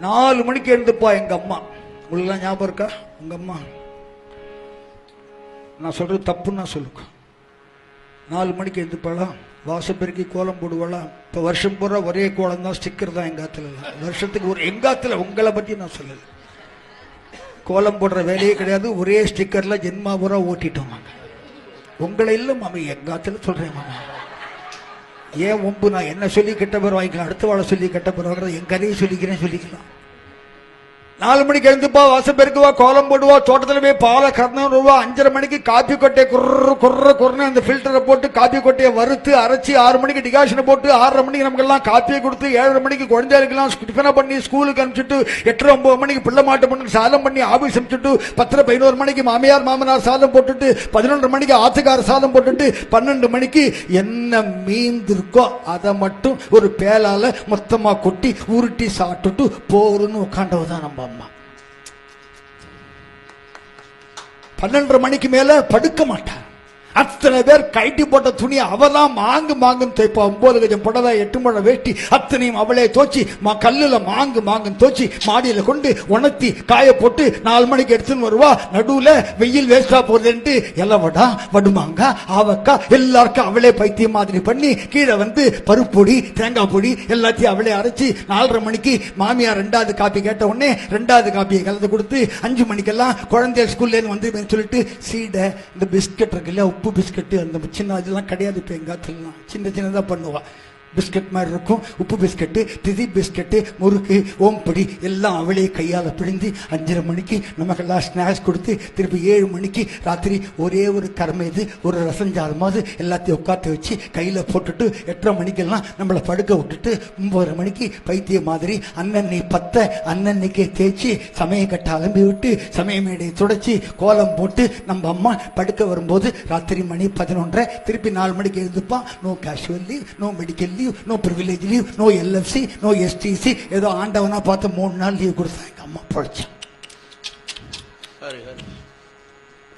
4 மணிக்கு எழுந்துப்பா எங்க அம்மா. உங்களுக்குலாம் ஞாபகம் இருக்கா? உங்க அம்மா நான் சொல்றது தப்புன்னா சொல்லுங்க. 4 மணிக்கு எழுந்துப்பாளா, வாசப்பெருக்கி கோலம் போடுவாளா. இப்போ வருஷம் பூரா ஒரே கோலம் தான், ஸ்டிக்கர் தான் எங்காத்துல. வருஷத்துக்கு ஒரு எங்காத்துல, உங்களை பத்தி நான் சொல்லல, கோலம் போடுற வேலையே கிடையாது. ஒரே ஸ்டிக்கர்ல ஜென்மா பூரா ஓட்டிட்டோம் நாங்க. உங்களை இல்லை மாமி, எங்காத்துல சொல்றேன் மாமா. ஏன் ஒம்பு? நான் என்ன சொல்லி கெட்ட பேர் வாங்கிக்கலாம், அடுத்த வாழை சொல்லி கெட்ட பேர் வாங்குறது, என் கதையை சொல்லிக்கலாம். 4 மணிக்கு எழுந்துப்பா, வாசம் பெருக்குவா, கோலம் போடுவா, தோட்டத்தில் போய் பாலை கறந்துவா. 5:30 மணிக்கு காப்பி கொட்டையை குர்ன்னு அந்த ஃபில்டரை போட்டு காப்பி கொட்டையை வறுத்து அரைச்சி 6 மணிக்கு டிகாஷனை போட்டு 6:30 மணிக்கு நமக்கெல்லாம் காப்பியை கொடுத்து 7:30 மணிக்கு குழந்தைகளுக்கெல்லாம் டிஃபனை பண்ணி ஸ்கூலுக்கு அனுப்பிச்சுட்டு 8:09 மணிக்கு பிள்ளை மாட்டு பண்ணி சாதம் பண்ணி ஆபீஸ் அனுப்பிச்சுட்டு 10:11 மணிக்கு மாமியார் மாமனார் சாதம் போட்டுட்டு 11:30 மணிக்கு ஆத்துக்கார சாதம் போட்டுட்டு 12 மணிக்கு என்ன மீந்திருக்கோ அதை மட்டும் ஒரு பேலால மொத்தமா கொட்டி உருட்டி சாப்பிட்டுட்டு போருன்னு உட்காண்டவதான் நம்ம அம்மா. 12:30 மணிக்கு மேல படுக்க மாட்டார். அத்தனை பேர் கைட்டி போட்ட துணி அவதான் மாங்குன்னு தைப்பா. 9 கஜம் புடவை, 8 முழம் வேட்டி அத்தனையும் அவளே தோச்சி கல்லுல மாங்குன்னு தோச்சி மாடியில கொண்டு உணர்த்தி காய போட்டு 4 மணிக்கு எடுத்துன்னு வருவா. நடுவுல வெயில் வேஸ்டா போகுதுன்ட்டு எல்லவடா வடுமாங்க ஆவக்கா எல்லாருக்கும் அவளே பைத்தியம் மாதிரி பண்ணி கீழே வந்து பருப்பொடி தேங்காய் பொடி எல்லாத்தையும் அவளே அரைச்சி 4:30 மணிக்கு மாமியார் 2வது காப்பி கேட்ட உடனே 2வது காப்பியை கலந்து கொடுத்து 5 மணிக்கெல்லாம் குழந்தைய ஸ்கூல்ல வந்து சொல்லிட்டு சீடை இந்த பிஸ்கட் இருக்கு இல்லையா, உப்பு பிஸ்கட்டு, அந்த சின்ன இதெல்லாம் கிடையாது. இப்போ எங்காத்துலாம் சின்னதாக பண்ணுவா. பிஸ்கட் மாதிரி இருக்கும், உப்பு பிஸ்கட்டு, திதி பிஸ்கட்டு, முறுக்கு, ஓம்பொடி எல்லாம் அவளே கையால் பிழிந்து 5:30 மணிக்கு நமக்கெல்லாம் ஸ்நாக்ஸ் கொடுத்து திருப்பி 7 மணிக்கு ராத்திரி ஒரே ஒரு கரமேது ஒரு ரசஞ்சாதமாவது எல்லாத்தையும் உட்காந்து வச்சு கையில் போட்டுட்டு 8:30 மணிக்கெல்லாம் நம்மளை படுக்க விட்டுட்டு 9:30 மணிக்கு பைத்திய மாதிரி அன்னன்னை அன்னன்னைக்கே தேய்ச்சி சமய கட்ட அலம்பி விட்டு சமய மேடையை துடைச்சி கோலம் போட்டு நம்ம அம்மா படுக்க வரும்போது ராத்திரி மணி 11:30. திருப்பி 4 மணிக்கு எழுந்துப்பா. No casual leave, no medical leave, no privilege leave, no LFC, no STC. ஏதோ ஆண்டவனா பார்த்து 3 நாள் லீவ் கொடுத்தாங்க. எங்க அம்மா பழிச்சான்.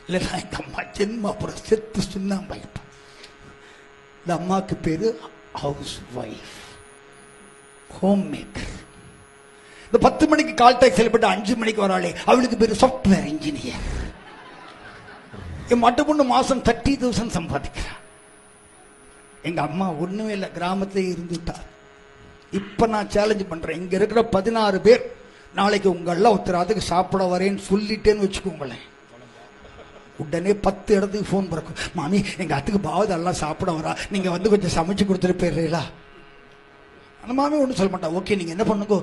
இல்லைன்னா எங்க அம்மா ஜென்மா புற செத்து சுண்ணாம்பு. இந்த அம்மாவுக்கு பேரு ஹவுஸ் ஒய்ஃப், ஹோம் மேக்கர். இந்த 10 மணிக்கு கால் டாக்ஸி செல்லப்பட்டு 5 மணிக்கு வராளே அவளுக்கு பேரு சாஃப்ட்வேர் இன்ஜினியர். என் மட்டு பொண்ணு மாசம் 30,000 சம்பாதிக்கிறான். எங்க அம்மா ஒண்ணுமே இல்லை, கிராமத்திலே இருந்துட்டார். இப்ப நான் சேலஞ்ச் பண்றேன், இங்க இருக்கிற 16 பேர் நாளைக்கு உங்கள ஒருத்தராதுக்கு சாப்பிட வரேன்னு சொல்லிட்டேன்னு வச்சுக்கோங்களேன், உடனே 10 இடத்துக்கு போன் பிறக்கும். மாமி எங்க அத்துக்கு பாவது எல்லாம் சாப்பிட வரா, நீங்க வந்து கொஞ்சம் சமைச்சு கொடுத்துட்டு போயிடுறீங்களா? அந்த மாமி ஒன்றும் சொல்ல மாட்டா. ஓகே நீங்க என்ன பண்ணுங்க,